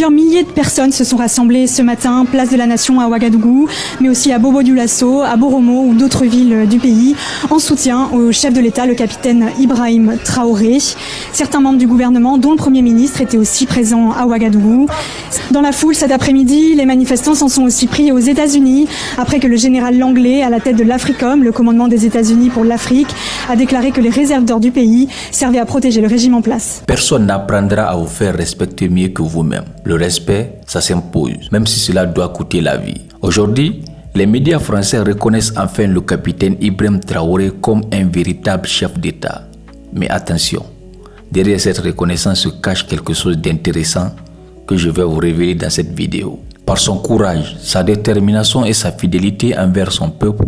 Plusieurs milliers de personnes se sont rassemblées ce matin, place de la Nation à Ouagadougou, mais aussi à Bobo-Dioulasso, à Boromo ou d'autres villes du pays, en soutien au chef de l'État, le capitaine Ibrahim Traoré. Certains membres du gouvernement, dont le Premier ministre, étaient aussi présents à Ouagadougou. Dans la foule cet après-midi, les manifestants s'en sont aussi pris aux États-Unis, après que le général Langlais, à la tête de l'Africom, le commandement des États-Unis pour l'Afrique, a déclaré que les réserves d'or du pays servaient à protéger le régime en place. Personne n'apprendra à vous faire respecter mieux que vous-même. Le respect, ça s'impose, même si cela doit coûter la vie. Aujourd'hui, les médias français reconnaissent enfin le capitaine Ibrahim Traoré comme un véritable chef d'État. Mais attention, derrière cette reconnaissance se cache quelque chose d'intéressant que je vais vous révéler dans cette vidéo. Par son courage, sa détermination et sa fidélité envers son peuple,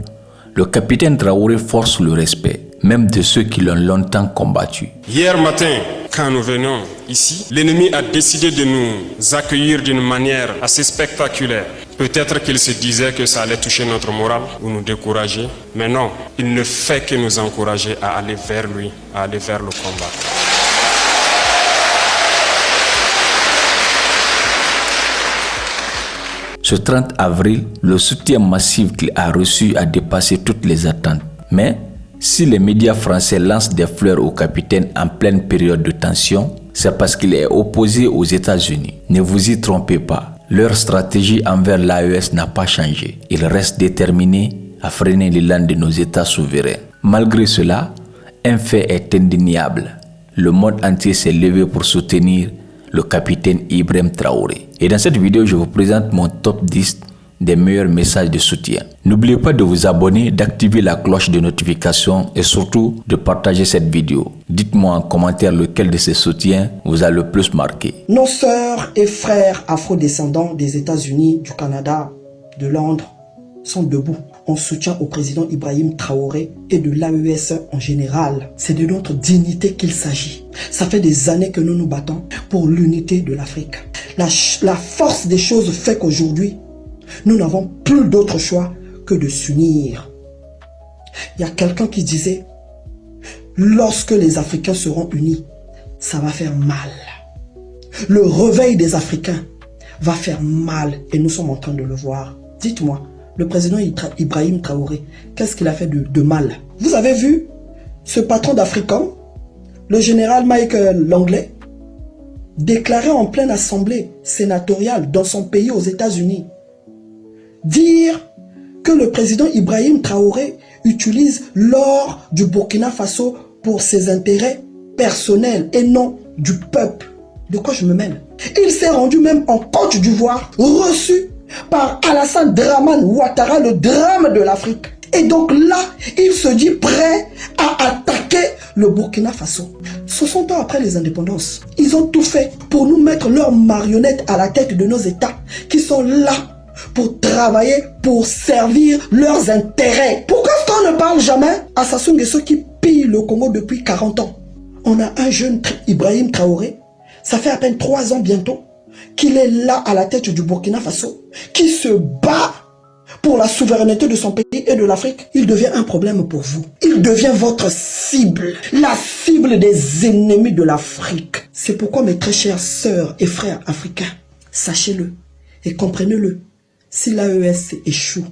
le capitaine Traoré force le respect, même de ceux qui l'ont longtemps combattu. Hier matin, quand nous venons ici, l'ennemi a décidé de nous accueillir d'une manière assez spectaculaire. Peut-être qu'il se disait que ça allait toucher notre morale ou nous décourager, mais non, il ne fait que nous encourager à aller vers lui, à aller vers le combat. Ce 30 avril, le soutien massif qu'il a reçu a dépassé toutes les attentes. Mais si les médias français lancent des fleurs au capitaine en pleine période de tension, c'est parce qu'il est opposé aux États-Unis. Ne vous y trompez pas, leur stratégie envers l'AES n'a pas changé. Ils restent déterminés à freiner l'élan de nos États souverains. Malgré cela, un fait est indéniable. Le monde entier s'est levé pour soutenir le capitaine Ibrahim Traoré. Et dans cette vidéo, je vous présente mon top 10 des meilleurs messages de soutien. N'oubliez pas de vous abonner, d'activer la cloche de notification et surtout de partager cette vidéo. Dites-moi en commentaire lequel de ces soutiens vous a le plus marqué. Nos sœurs et frères afro-descendants des États-Unis, du Canada, de Londres sont debout en soutien au président Ibrahim Traoré et de l'AES en général. C'est de notre dignité qu'il s'agit. Ça fait des années que nous nous battons pour l'unité de l'Afrique. La force des choses fait qu'aujourd'hui, nous n'avons plus d'autre choix que de s'unir. Il y a quelqu'un qui disait, lorsque les Africains seront unis, ça va faire mal. Le réveil des Africains va faire mal et nous sommes en train de le voir. Dites-moi, le président Ibrahim Traoré, qu'est-ce qu'il a fait de mal? Vous avez vu ce patron d'Africom, le général Michael Langlais, déclarer en pleine assemblée sénatoriale dans son pays aux États-Unis, dire que le président Ibrahim Traoré utilise l'or du Burkina Faso pour ses intérêts personnels et non du peuple. De quoi je me mêle? Il s'est rendu même en Côte d'Ivoire, reçu par Alassane Dramane Ouattara, le drame de l'Afrique. Et donc là, il se dit prêt à attaquer le Burkina Faso. 60 ans après les indépendances, ils ont tout fait pour nous mettre leurs marionnettes à la tête de nos États qui sont là pour travailler, pour servir leurs intérêts. Pourquoi est-ce qu'on ne parle jamais à Sassou Nguesso qui pille le Congo depuis 40 ans? On a un jeune Ibrahim Traoré, ça fait à peine 3 ans bientôt, qu'il est là à la tête du Burkina Faso, qui se bat pour la souveraineté de son pays et de l'Afrique. Il devient un problème pour vous. Il devient votre cible, la cible des ennemis de l'Afrique. C'est pourquoi mes très chères sœurs et frères africains, sachez-le et comprenez-le, si l'AES échoue,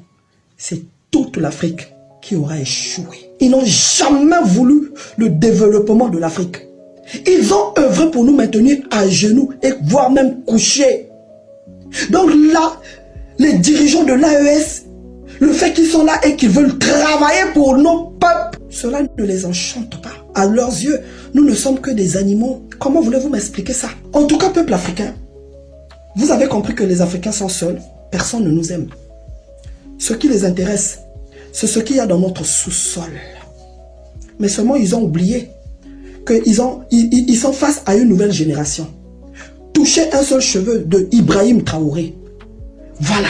c'est toute l'Afrique qui aura échoué. Ils n'ont jamais voulu le développement de l'Afrique. Ils ont œuvré pour nous maintenir à genoux et voire même couchés. Donc là, les dirigeants de l'AES, le fait qu'ils sont là et qu'ils veulent travailler pour nos peuples, cela ne les enchante pas. À leurs yeux, nous ne sommes que des animaux. Comment voulez-vous m'expliquer ça? En tout cas, peuple africain, vous avez compris que les Africains sont seuls. Personne ne nous aime. Ce qui les intéresse, c'est ce qu'il y a dans notre sous-sol. Mais seulement ils ont oublié qu'ils sont face à une nouvelle génération. Touchez un seul cheveu de Ibrahim Traoré. Voilà.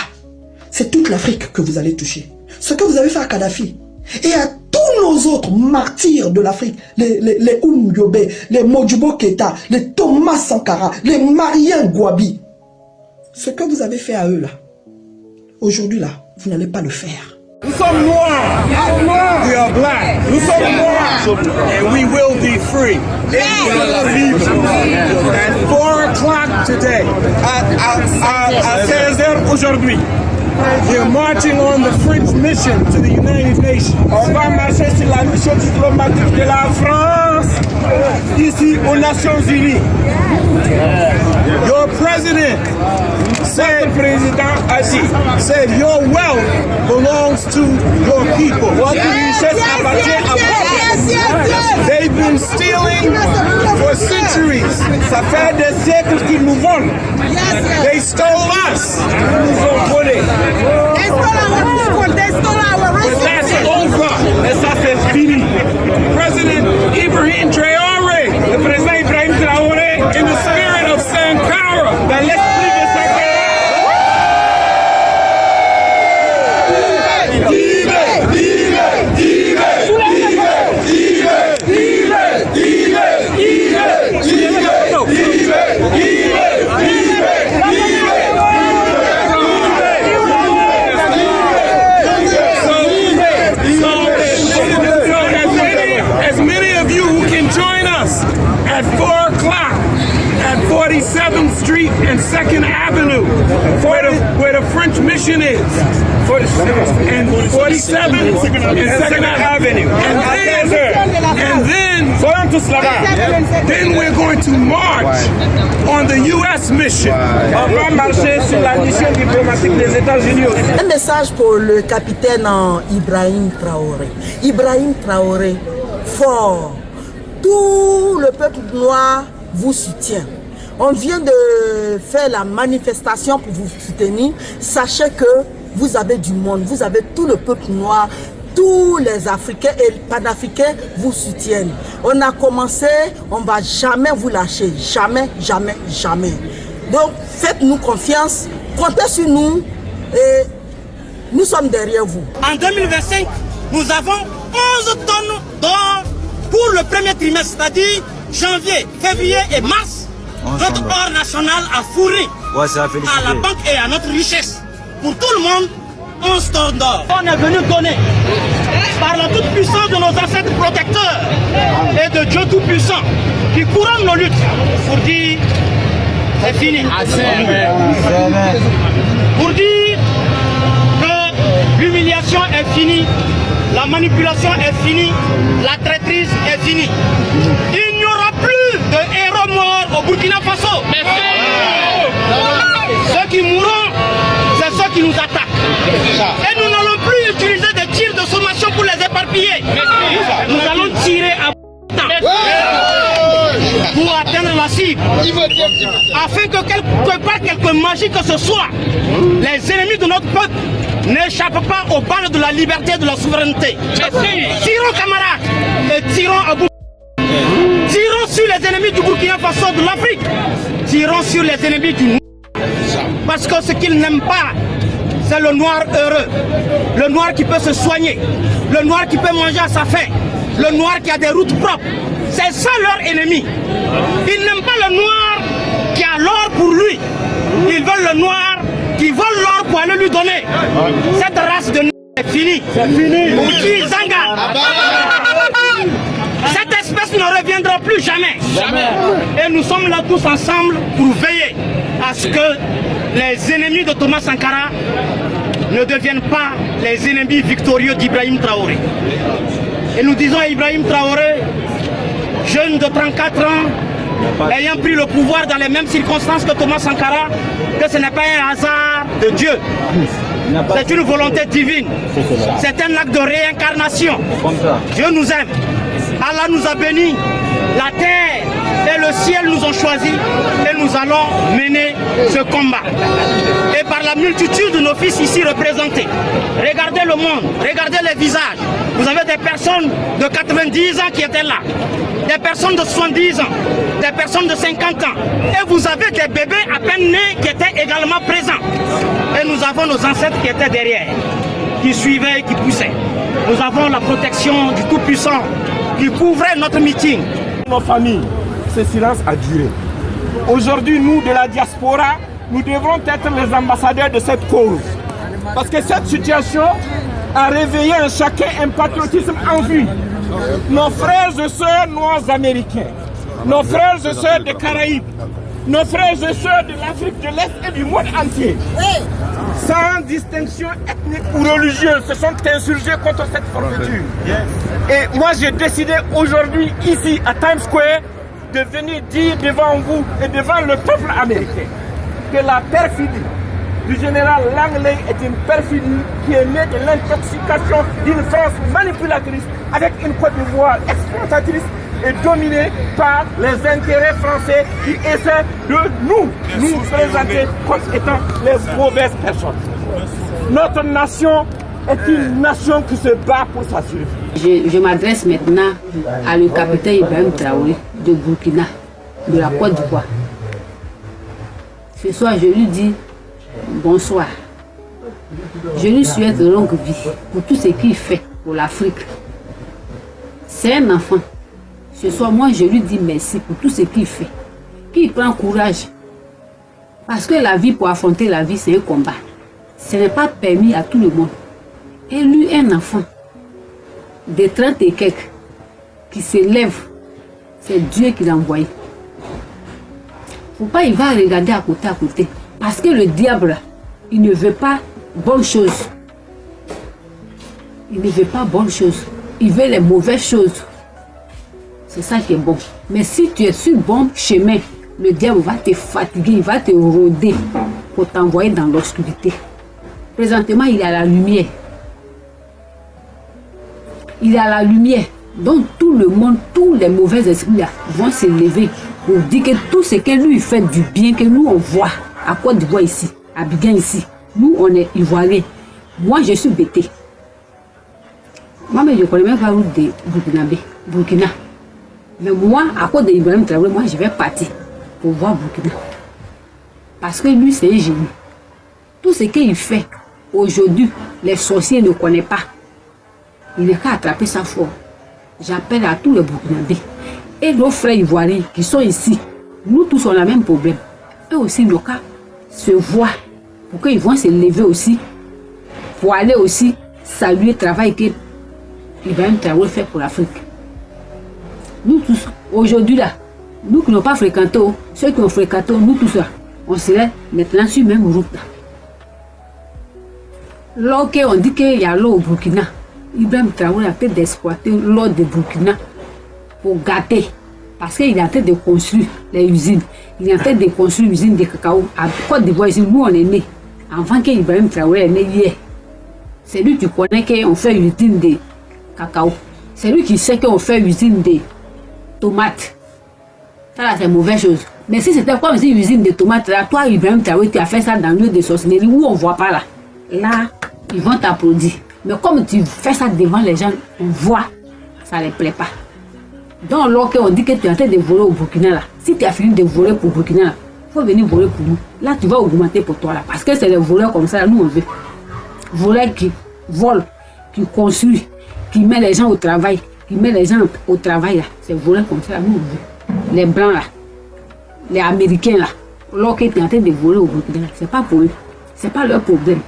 C'est toute l'Afrique que vous allez toucher. Ce que vous avez fait à Kadhafi et à tous nos autres martyrs de l'Afrique, les Oum Yobé, les Modibo Keïta, les Thomas Sankara, les Marien Gouabi, ce que vous avez fait à eux là, aujourd'hui là, vous n'allez pas le faire. Nous sommes noirs. We are black. Nous sommes noirs. And we will be free. At 4 o'clock today, à 16h aujourd'hui, we are marching on the French mission to the United Nations. On va marcher sur la mission diplomatique de la France ici aux Nations Unies. Your president said, said your wealth belongs to your people. Votre richesse appartient à vous. They've been stealing for centuries. Ça fait des siècles qu'ils nous volent. They stole us. Ils nous ont volés. But that's over. Et ça c'est fini. President Ibrahim Traoré, le président Ibrahim Traoré, in the spirit of Sankara, dans l'esprit de Sankara. At 4 o'clock at 47th Street and 2nd Avenue, where the French mission is, and 47th and 2nd Avenue, and then we're going to march on the U.S. mission. On va marcher sur la mission diplomatique des États-Unis. Un message pour le capitaine Ibrahim Traoré. Ibrahim Traoré, fort. Tout le peuple noir vous soutient. On vient de faire la manifestation pour vous soutenir. Sachez que vous avez du monde, vous avez tout le peuple noir, tous les Africains et les Panafricains vous soutiennent. On a commencé, on ne va jamais vous lâcher. Jamais, jamais, jamais. Donc faites-nous confiance, comptez sur nous et nous sommes derrière vous. En 2025, nous avons 11 tonnes d'or. Pour le premier trimestre, c'est-à-dire janvier, février et mars, notre or national a fourni à la banque et à notre richesse. Pour tout le monde, 11 tonnes d'or. On est venu donner par la toute puissance de nos ancêtres protecteurs et de Dieu tout-puissant qui couronne nos luttes pour dire c'est fini. Pour dire que l'humiliation est finie. La manipulation est finie, la traîtrise est finie. Il n'y aura plus de héros morts au Burkina Faso. Ceux qui mourront, c'est ceux qui nous attaquent. Et nous n'allons plus utiliser des tirs de sommation pour les éparpiller. Nous allons tirer à pour atteindre la cible, afin que quelque magie que ce soit, les ennemis de notre peuple n'échappent pas aux balles de la liberté et de la souveraineté. Tirons, camarades, et tirons à bout. Tirons sur les ennemis du Burkina Faso, de l'Afrique. Tirons sur les ennemis du noir. Parce que ce qu'ils n'aiment pas, c'est le noir heureux. Le noir qui peut se soigner. Le noir qui peut manger à sa faim. Le noir qui a des routes propres. C'est ça leur ennemi. Ils n'aiment pas le noir qui a l'or pour lui. Ils veulent le noir qui vole l'or pour aller lui donner. Cette race de est finie. C'est fini. Outi Zanga. Cette espèce ne reviendra plus jamais. Et nous sommes là tous ensemble pour veiller à ce que les ennemis de Thomas Sankara ne deviennent pas les ennemis victorieux d'Ibrahim Traoré. Et nous disons à Ibrahim Traoré, jeune de 34 ans, ayant pris le pouvoir dans les mêmes circonstances que Thomas Sankara, que ce n'est pas un hasard de Dieu. C'est une volonté divine. C'est un acte de réincarnation. Dieu nous aime. Allah nous a bénis. La terre et le ciel nous ont choisis et nous allons mener ce combat. Et par la multitude de nos fils ici représentés, regardez le monde, regardez les visages. Vous avez des personnes de 90 ans qui étaient là, des personnes de 70 ans, des personnes de 50 ans. Et vous avez des bébés à peine nés qui étaient également présents. Et nous avons nos ancêtres qui étaient derrière, qui suivaient et qui poussaient. Nous avons la protection du Tout-Puissant qui couvrait notre meeting. Nos familles, ce silence a duré. Aujourd'hui, nous de la diaspora, nous devons être les ambassadeurs de cette cause. Parce que cette situation a réveillé en chacun un patriotisme en vie. Nos frères et sœurs noirs américains, nos frères et sœurs des Caraïbes, nos frères et sœurs de l'Afrique de l'Est et du monde entier, sans distinction ethnique ou religieuse, se sont insurgés contre cette forfaiture. Et moi j'ai décidé aujourd'hui, ici à Times Square, de venir dire devant vous et devant le peuple américain que la perfidie du général Langley est une perfidie qui est née de l'intoxication d'une France manipulatrice avec une Côte d'Ivoire exploitatrice et dominée par les intérêts français qui essaient de nous présenter comme étant les mauvaises personnes. Notre nation est une nation qui se bat pour sa survie. Je m'adresse maintenant à le capitaine Ibrahim Traoré de Burkina, de la Côte d'Ivoire. Ce soir, je lui dis bonsoir. Je lui souhaite longue vie pour tout ce qu'il fait pour l'Afrique. C'est un enfant. Ce soir, moi, je lui dis merci pour tout ce qu'il fait. Qu'il prend courage. Parce que la vie, pour affronter la vie, c'est un combat. Ce n'est pas permis à tout le monde. Et lui, un enfant de 30 et quelques qui s'élève, c'est Dieu qui l'a envoyé. Faut pas y va regarder à côté. Parce que le diable, il ne veut pas bonne chose. Il ne veut pas bonne chose. Il veut les mauvaises choses. C'est ça qui est bon. Mais si tu es sur bon chemin, le diable va te fatiguer, il va te rôder pour t'envoyer dans l'obscurité. Présentement, il est à la lumière. Il est à la lumière. Donc tout le monde, tous les mauvais esprits là, vont se lever pour dire que tout ce que lui fait du bien, que nous on voit à Côte d'Ivoire ici, à Abidjan ici, nous on est Ivoiriens. Moi je suis bêté. Moi mais je ne connais même pas où de Burkina. Mais moi, à cause de Ibrahim Traoré, moi je vais partir pour voir Burkina. Parce que lui c'est un génie. Tout ce qu'il fait aujourd'hui, les sorciers ne connaissent pas. Il n'est qu'à attraper sa foi. J'appelle à tous les Burkinabés et nos frères ivoiriens qui sont ici. Nous tous on a le même problème. Eux aussi, nos cas se voient pour qu'ils vont se lever aussi, pour aller aussi saluer le travail que Ibrahim Traoré fait pour l'Afrique. Nous tous, aujourd'hui là, nous qui n'avons pas fréquenté, ceux qui ont fréquenté, nous tous là, on serait maintenant sur la même route là. Lorsqu'on dit qu'il y a l'eau au Burkina, Ibrahim Traoré a fait d'exploiter l'eau de Burkina pour gâter. Parce qu'il est en train de construire les usines. Il est en train de construire l'usine de cacao. À Côte d'Ivoire, ici, nous on est nés. Avant qu'Ibrahim Traoré est né hier. C'est lui qui connaît qu'on fait une usine de cacao. C'est lui qui sait qu'on fait une usine de tomates. Ça là, c'est une mauvaise chose. Mais si c'était comme une usine de tomates, là, toi, Ibrahim Traoré, tu as fait ça dans le lieu de sorcellerie où on ne voit pas là. Là, ils vont t'applaudir. Mais comme tu fais ça devant les gens, on voit, ça ne les plaît pas. Donc, lorsqu'on dit que tu es en train de voler au Burkina, là, si tu as fini de voler pour Burkina, il faut venir voler pour nous. Là, tu vas augmenter pour toi. Là, parce que c'est les voleurs comme ça, là, nous on veut. Voleurs qui volent, qui construisent, qui mettent les gens au travail, là. C'est voleurs comme ça, là, nous on veut. Les blancs, là, les américains, là, lorsque tu es en train de voler au Burkina, ce n'est pas pour eux. Ce n'est pas leur problème.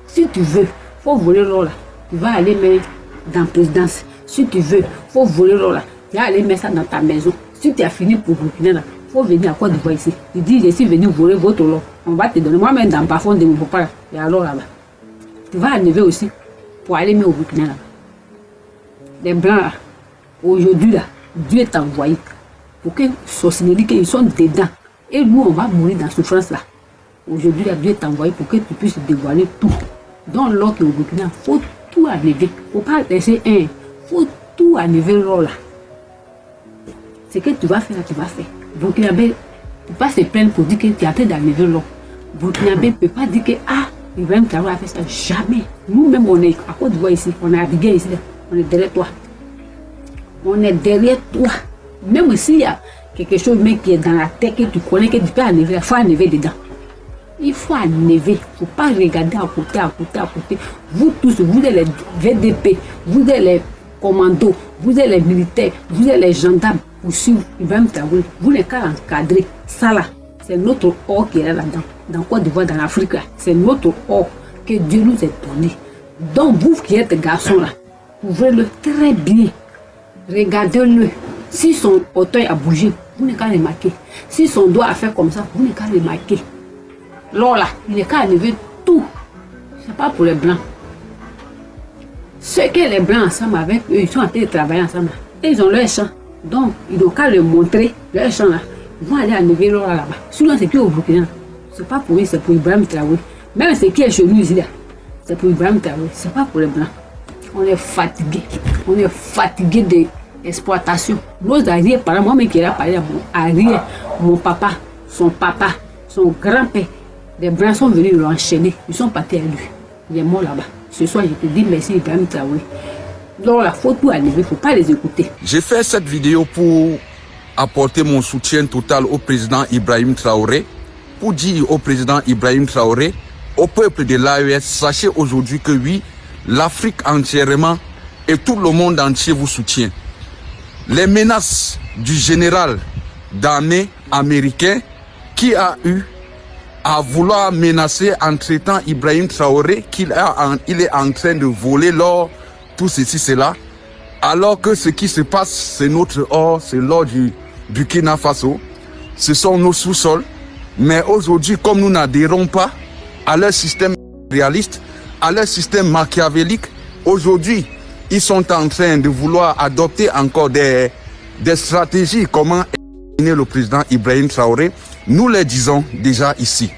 Si tu veux, il faut voler l'or là. Tu vas aller mettre dans la présidence. Si tu veux, il faut voler l'or là. Tu vas aller mettre ça dans ta maison. Si tu as fini pour Burkina là, il faut venir à Côte d'Ivoire ici. Tu dis, je suis venu voler votre l'or. On va te donner. Moi-même dans le parfum de mon papa là, il y a l'or là-bas. Tu vas enlever aussi pour aller mettre au Burkina là. Les blancs là, aujourd'hui là, Dieu t'a envoyé pour que sorcellerie qu'ils sont dedans. Et nous, on va mourir dans la souffrance là. Aujourd'hui, Dieu t'a envoyé pour que tu puisses dévoiler tout. Dans l'or qui est au Burkina, il faut tout enlever. Il ne faut pas laisser un. Il faut tout enlever l'or là. Ce que tu vas faire, là, tu vas faire. Burkinabé, tu ne peux pas se plaindre pour dire que tu es en train d'enlever l'or. Burkinabé ne peut pas dire que Ibrahim Traoré a fait ça. Jamais. Nous-mêmes, on est à Côte d'Ivoire ici, on est à Abidjan ici, là. On est derrière toi. On est derrière toi. Même s'il y a quelque chose même qui est dans la tête que tu connais, que tu peux enlever, il faut enlever dedans. Il faut enlever, il ne faut pas regarder à côté. Vous tous, vous êtes les VDP, vous êtes les commandos, vous êtes les militaires, vous êtes les gendarmes, vous suivez Ibrahim Traoré. Vous n'êtes qu'à encadrer. Ça là, c'est notre or qui est là-dedans. Dans Côte d'Ivoire, dans l'Afrique, c'est notre or que Dieu nous a donné. Donc vous qui êtes garçon là, ouvrez-le très bien. Regardez-le. Si son auteuil a bougé, vous n'avez qu'à remarquer. Si son doigt a fait comme ça, vous n'avez qu'à remarquer. Alors là, il n'est qu'à enlever tout. C'est pas pour les blancs. Ceux que les blancs ensemble avec eux, ils sont en train de travailler ensemble. Et ils ont leur champ. Donc, ils n'ont qu'à le montrer, leur champ là. Ils vont aller enlever l'or là-bas. Sinon, c'est qui au Burkina? C'est pas pour eux, c'est pour Ibrahim Traoré. Même ce qui est chez nous ici là, c'est pour Ibrahim Traoré. C'est pas pour les blancs. On est fatigué. On est fatigué de l'exploitation. Nos arrières, par exemple, moi qui ai parlé à mon arrière, mon papa, son grand-père, les blancs sont venus l'enchaîner. Ils sont partis à lui. Il est mort là-bas. Ce soir, je te dis merci Ibrahim Traoré. Donc, il faut tout enlever, il ne faut pas les écouter. J'ai fait cette vidéo pour apporter mon soutien total au président Ibrahim Traoré, pour dire au président Ibrahim Traoré, au peuple de l'AES, sachez aujourd'hui que oui, l'Afrique entièrement et tout le monde entier vous soutient. Les menaces du général d'armée américain qui a eu à vouloir menacer en traitant Ibrahim Traoré qu'il est en train de voler l'or, tout ceci, cela, alors que ce qui se passe, c'est notre or, c'est l'or du Burkina Faso, ce sont nos sous-sols. Mais aujourd'hui, comme nous n'adhérons pas à leur système réaliste, à leur système machiavélique, aujourd'hui, ils sont en train de vouloir adopter encore des stratégies, comment éliminer le président Ibrahim Traoré. Nous les disons déjà ici,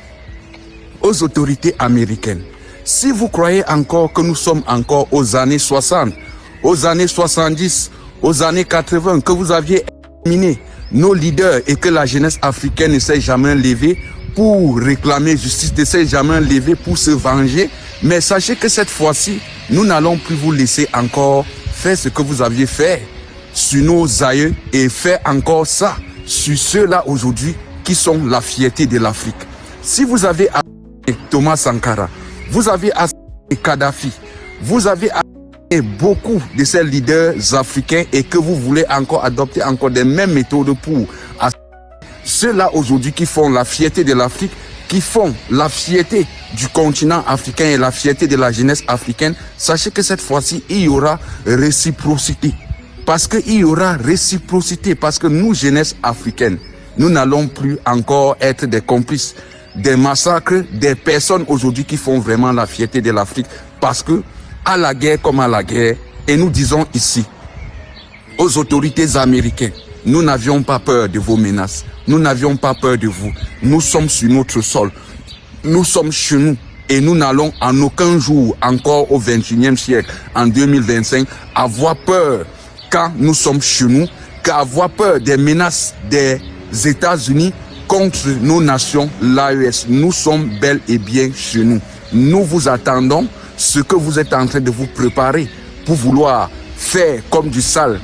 aux autorités américaines. Si vous croyez encore que nous sommes encore aux années 60, aux années 70, aux années 80, que vous aviez éliminé nos leaders et que la jeunesse africaine ne s'est jamais levée pour réclamer justice, ne s'est jamais levée pour se venger, mais sachez que cette fois-ci, nous n'allons plus vous laisser encore faire ce que vous aviez fait sur nos aïeux et faire encore ça sur ceux-là aujourd'hui qui sont la fierté de l'Afrique. Si vous avez assassiné Thomas Sankara, vous avez assassiné Kadhafi, vous avez assassiné beaucoup de ces leaders africains et que vous voulez encore adopter encore des mêmes méthodes pour assassiner ceux-là aujourd'hui qui font la fierté de l'Afrique, qui font la fierté du continent africain et la fierté de la jeunesse africaine, sachez que cette fois-ci, il y aura réciprocité. Parce qu'il y aura réciprocité, parce que nous, jeunesse africaine, nous n'allons plus encore être des complices des massacres des personnes aujourd'hui qui font vraiment la fierté de l'Afrique. Parce que, à la guerre comme à la guerre, et nous disons ici, aux autorités américaines, nous n'avions pas peur de vos menaces. Nous n'avions pas peur de vous. Nous sommes sur notre sol. Nous sommes chez nous. Et nous n'allons en aucun jour, encore au XXIe siècle, en 2025, avoir peur quand nous sommes chez nous, qu'avoir peur des menaces des États-Unis contre nos nations, l'AES. Nous sommes bel et bien chez nous. Nous vous attendons ce que vous êtes en train de vous préparer pour vouloir faire comme du sale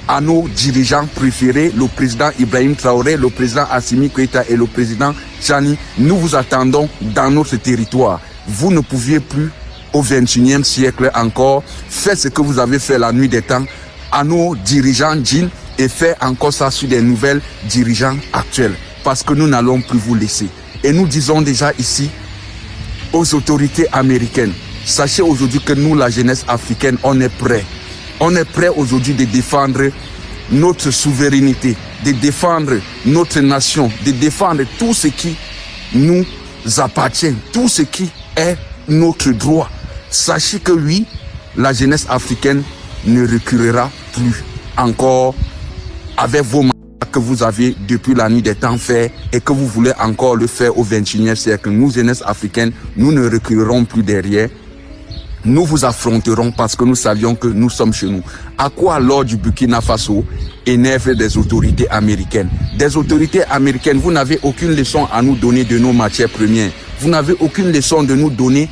à nos dirigeants préférés, le président Ibrahim Traoré, le président Assimi Goïta et le président Tchani. Nous vous attendons dans notre territoire. Vous ne pouviez plus, au XXIe siècle encore, faire ce que vous avez fait la nuit des temps à nos dirigeants djinns et faire encore ça sur des nouvelles dirigeants actuels. Parce que nous n'allons plus vous laisser. Et nous disons déjà ici aux autorités américaines, sachez aujourd'hui que nous, la jeunesse africaine, on est prêts. On est prêt aujourd'hui de défendre notre souveraineté, de défendre notre nation, de défendre tout ce qui nous appartient, tout ce qui est notre droit. Sachez que oui, la jeunesse africaine ne reculera plus encore avec vos mandats que vous avez depuis la nuit des temps fait et que vous voulez encore le faire au XXIe siècle. Nous, jeunesse africaine, nous ne reculerons plus derrière. Nous vous affronterons parce que nous savions que nous sommes chez nous. À quoi alors du Burkina Faso énerve des autorités américaines? Des autorités américaines, vous n'avez aucune leçon à nous donner de nos matières premières. Vous n'avez aucune leçon de nous donner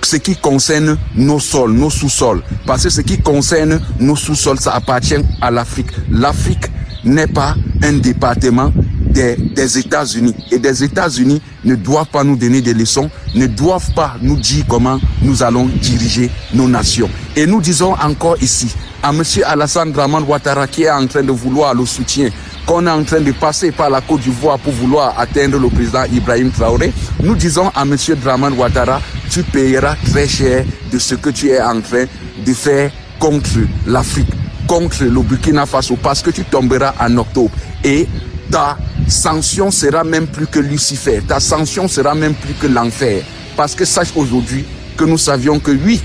ce qui concerne nos sols, nos sous-sols. Parce que ce qui concerne nos sous-sols, ça appartient à l'Afrique. L'Afrique n'est pas un département des États-Unis. Et des États-Unis ne doivent pas nous donner des leçons, ne doivent pas nous dire comment nous allons diriger nos nations. Et nous disons encore ici, à M. Alassane Dramane Ouattara qui est en train de vouloir le soutien qu'on est en train de passer par la Côte d'Ivoire pour vouloir atteindre le président Ibrahim Traoré, nous disons à M. Dramane Ouattara, tu payeras très cher de ce que tu es en train de faire contre l'Afrique, contre le Burkina Faso, parce que tu tomberas en octobre. Et ta sanction sera même plus que Lucifer, ta sanction sera même plus que l'enfer. Parce que sache aujourd'hui que nous savions que oui,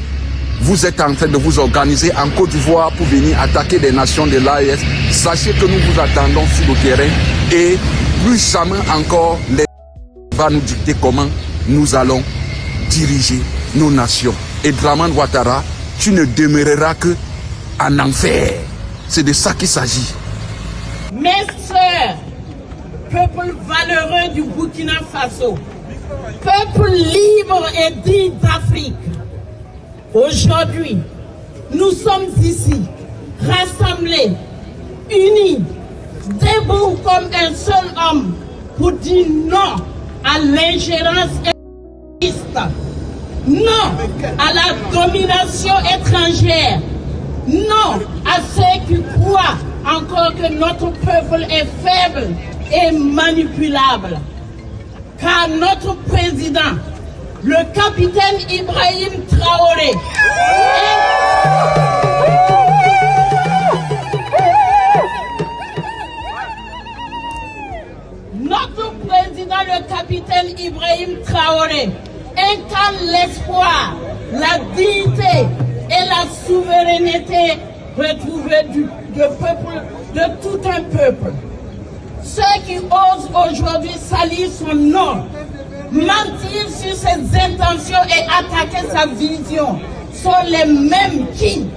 vous êtes en train de vous organiser en Côte d'Ivoire pour venir attaquer des nations de l'AES. Sachez que nous vous attendons sur le terrain et plus jamais encore les va nous dicter comment nous allons diriger nos nations. Et Dramane Ouattara, tu ne demeureras que en enfer. C'est de ça qu'il s'agit. Mes sœurs, peuple valeureux du Burkina Faso, peuple libre et digne d'Afrique, aujourd'hui, nous sommes ici, rassemblés, unis, debout comme un seul homme pour dire non à l'ingérence étrangère, non à la domination étrangère, non à ceux qui croient encore que notre peuple est faible et manipulable. Car notre président, le capitaine Ibrahim Traoré, notre président, le capitaine Ibrahim Traoré, incarne l'espoir, la dignité et la souveraineté retrouvée de tout un peuple. Ceux qui osent aujourd'hui salir son nom, mentir sur ses intentions et attaquer sa vision sont les mêmes qui,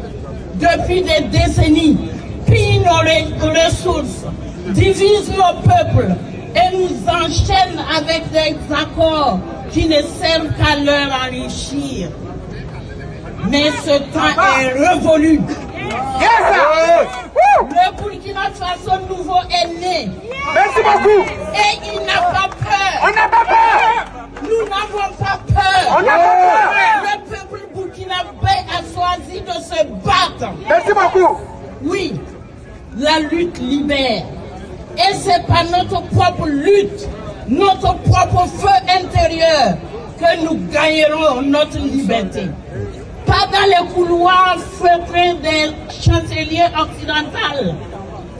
depuis des décennies, pillent nos ressources, divisent nos peuples et nous enchaînent avec des accords qui ne servent qu'à leur enrichir. Mais ce temps est révolu. Le Burkina Faso nouveau est né. Merci beaucoup. Et il n'a pas peur. On n'a pas peur. Nous n'avons pas peur. On n'a pas peur. Le peuple burkinabé a choisi de se battre. Merci beaucoup. Oui, la lutte libère. Et c'est par notre propre lutte, notre propre feu intérieur que nous gagnerons notre liberté. Pas dans les couloirs feutrés des chanceliers occidentaux,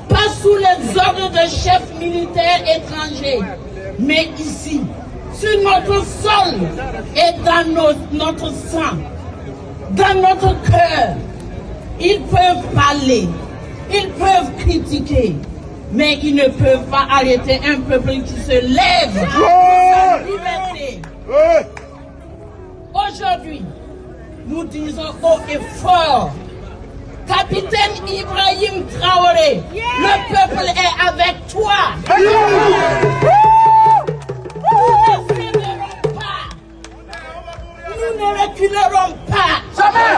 pas sous les ordres de chefs militaires étrangers, mais ici, sur notre sol et dans notre sang, dans notre cœur. Ils peuvent parler, ils peuvent critiquer, mais ils ne peuvent pas arrêter un peuple qui se lève pour sa liberté. Aujourd'hui, nous disons haut et fort, capitaine Ibrahim Traoré, le peuple est avec toi. Nous ne céderons pas. Nous ne reculerons pas. Jamais.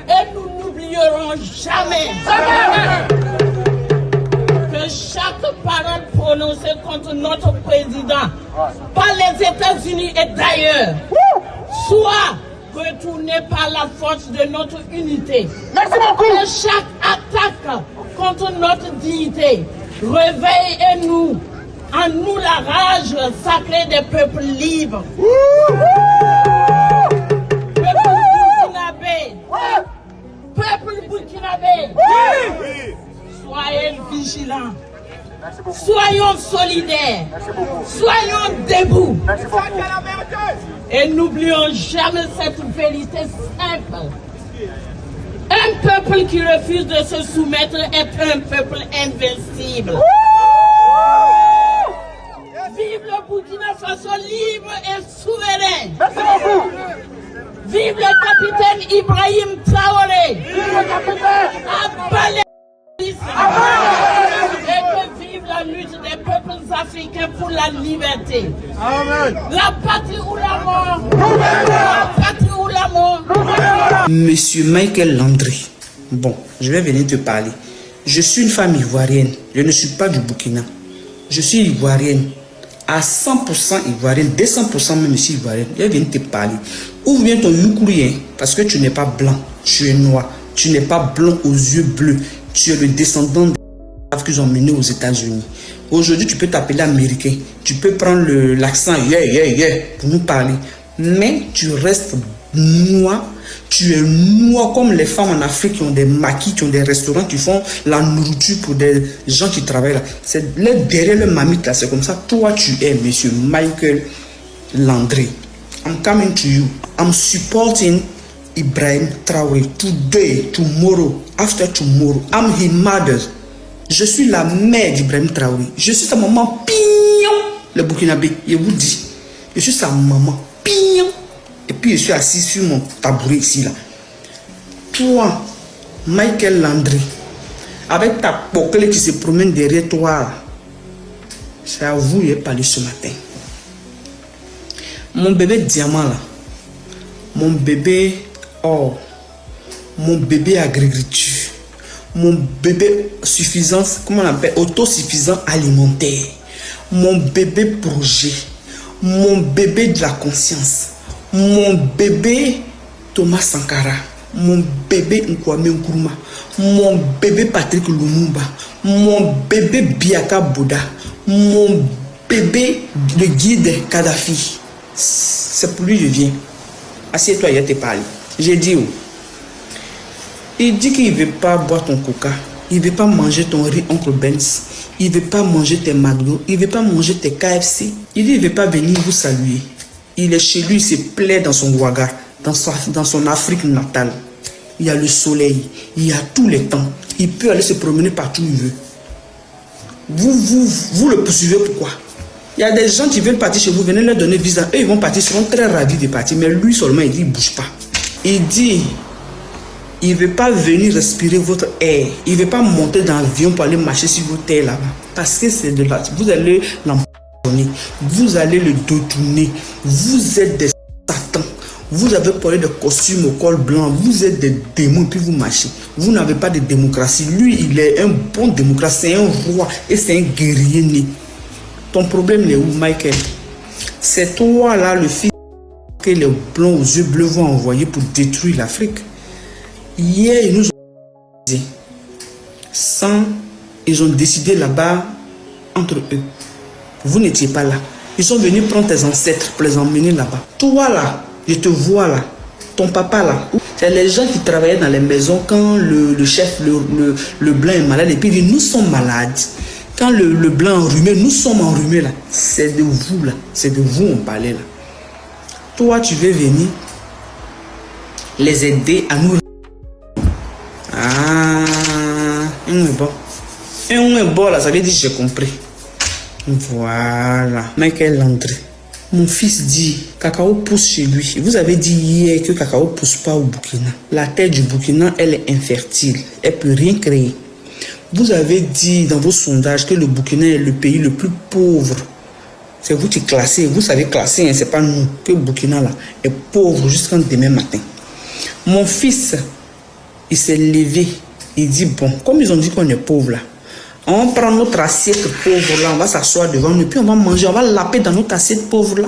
Et nous n'oublierons jamais. Que chaque parole prononcée contre notre président par les États-Unis et d'ailleurs soit retournée par la force de notre unité. Merci beaucoup. Que chaque attaque contre notre dignité réveille en nous la rage sacrée des peuples libres. Peuple burkinabé, soyez vigilants, soyons solidaires, soyons debout. Et n'oublions jamais cette vérité simple. Un peuple qui refuse de se soumettre est un peuple invincible. Vive le Burkina Faso libre et souverain. Merci beaucoup. Vive le capitaine Ibrahim Traoré. Vive le capitaine. Abat les et que vive la lutte des peuples africains pour la liberté. Amen. La patrie ou la mort. La patrie ou la mort. Monsieur Michael Landry, bon, je vais venir te parler. Je suis une femme ivoirienne, je ne suis pas du Burkina. Je suis ivoirienne, à 100% ivoirienne, 200% même ici ivoirienne. Je vais venir te parler. Ouvre bien ton moukourien, parce que tu n'es pas blanc, tu es noir. Tu n'es pas blanc aux yeux bleus, tu es le descendant qu'ils ont mené aux États-Unis. Aujourd'hui, tu peux t'appeler américain, tu peux prendre l'accent pour nous parler, mais tu restes noir. Tu es noir comme les femmes en Afrique qui ont des maquis, qui ont des restaurants, qui font la nourriture pour des gens qui travaillent là. C'est derrière le mamite là, c'est comme ça. Toi, tu es Monsieur Michael Landry. I'm coming to you. I'm supporting Ibrahim Traoré today, tomorrow, after tomorrow. I'm his mother. Je suis la mère d'Ibrahim Traoré. Je suis sa maman pignon. Le Burkinabé, je vous dis. Je suis sa maman pignon. Et puis je suis assis sur mon tabouret ici là. Toi, Michael Landry, avec ta pocle qui se promène derrière toi, c'est à vous que j'ai parlé ce matin. Mon bébé diamant là, mon bébé or, mon bébé agriculture, mon bébé suffisance, comment on appelle, autosuffisant alimentaire, mon bébé projet, mon bébé de la conscience. Mon bébé Thomas Sankara, mon bébé Nkwame Nkrumah, mon bébé Patrick Lumumba, mon bébé Biaka Bouddha, mon bébé le guide Kadhafi. C'est pour lui que je viens. Assieds-toi, il te parle. J'ai dit où? Il dit qu'il ne veut pas boire ton coca, il ne veut pas manger ton riz Oncle Benz, il ne veut pas manger tes McDo, il ne veut pas manger tes KFC, il dit qu'il ne veut pas venir vous saluer. Il est chez lui, il se plaît dans son Ouaga, dans son Afrique natale. Il y a le soleil, il y a tous les temps. Il peut aller se promener partout où il veut. Vous le poursuivez pourquoi? Il y a des gens qui veulent partir chez vous, venez leur donner visa. Eux, ils vont partir, ils seront très ravis de partir. Mais lui seulement, il dit, il ne bouge pas. Il dit, il ne veut pas venir respirer votre air. Il ne veut pas monter dans l'avion pour aller marcher sur votre terre là-bas. Parce que c'est de là. Vous allez l'emporter. Vous allez le détourner. Vous êtes des satans. Vous avez parlé de costumes au col blanc. Vous êtes des démons puis vous marchez. Vous n'avez pas de démocratie. Lui, il est un bon démocrate. C'est un roi et c'est un guerrier né. Ton problème est où, Michael? C'est toi là, le fils que les blancs aux yeux bleus vont envoyer pour détruire l'Afrique. Hier, ils nous ont dit. Ils ont décidé là-bas entre eux. Vous n'étiez pas là. Ils sont venus prendre tes ancêtres pour les emmener là-bas. Toi là, je te vois là. Ton papa là. C'est les gens qui travaillaient dans les maisons quand le chef, le blanc est malade. Et puis il dit, nous sommes malades. Quand le blanc est enrhumé, nous sommes enrhumés là. C'est de vous là. C'est de vous on parlait là. Toi, tu veux venir les aider à nous. Ah, on est bon. Et on est bon là, ça veut dire j'ai compris. Voilà, Michael Landry. Mon fils dit, cacao pousse chez lui. Vous avez dit hier que cacao pousse pas au Burkina. La terre du Burkina, elle est infertile. Elle peut rien créer. Vous avez dit dans vos sondages que le Burkina est le pays le plus pauvre. C'est vous qui classez. Vous savez classer, hein, c'est pas nous. Que le Burkina là est pauvre jusqu'à demain matin. Mon fils, il s'est levé. Il dit, bon, comme ils ont dit qu'on est pauvre là, on prend notre assiette pauvre là, on va s'asseoir devant nous, puis on va manger, on va laper dans notre assiette pauvre là.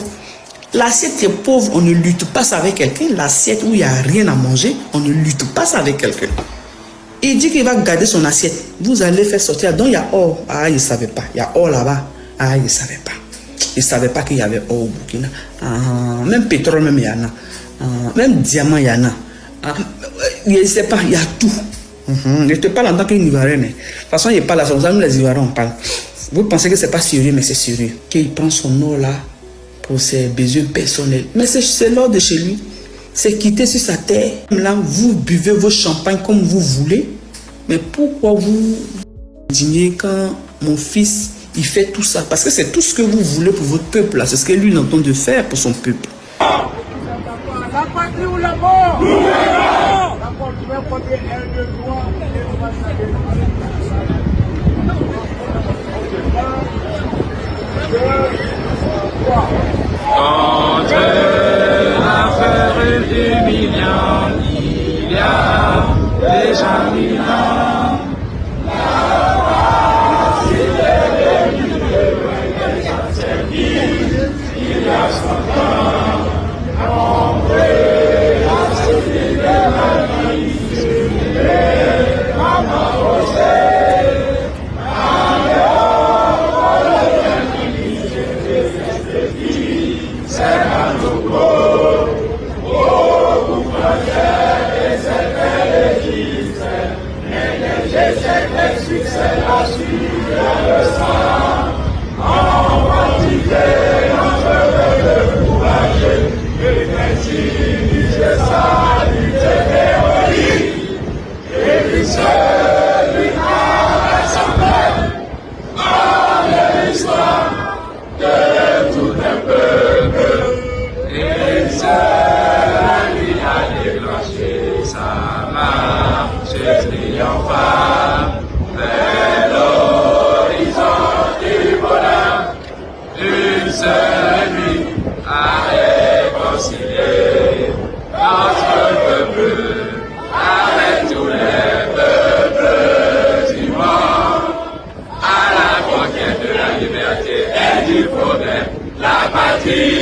L'assiette est pauvre, on ne lutte pas ça avec quelqu'un. L'assiette où il n'y a rien à manger, on ne lutte pas ça avec quelqu'un. Il dit qu'il va garder son assiette. Vous allez faire sortir. Donc il y a or. Ah, il ne savait pas. Il y a or là-bas. Ah, il ne savait pas. Il ne savait pas qu'il y avait or au Burkina. Ah, même pétrole, même il y en a. Ah, même diamant, il y en a. Ah, il ne sait pas, il y a tout. Je te parle en tant qu'Ivoirien. De toute façon, il n'est pas là. Nous, les Ivoiriens, on parle. Vous pensez que ce n'est pas sérieux, mais c'est sérieux. Qu'il prend son or là pour ses besoins personnels. Mais c'est l'or de chez lui. C'est quitter sur sa terre. Là, vous buvez vos champagnes comme vous voulez. Mais pourquoi vous dînez quand mon fils, il fait tout ça? Parce que c'est tout ce que vous voulez pour votre peuple. Là. C'est ce que lui entend de faire pour son peuple. La patrie ou la mort? Nous verrons. La patrie est de droit et on va saluer. Entre l'affaire et millions, il y a déjà 1000 ans. La cité des milieux a servi il y a 100 ans. Entre la cité de la vie, la mort triomphal vers l'horizon du bonheur, une seule nuit à réconcilier notre peuple avec tous les peuples du monde, à la conquête de la liberté et du progrès, la patrie.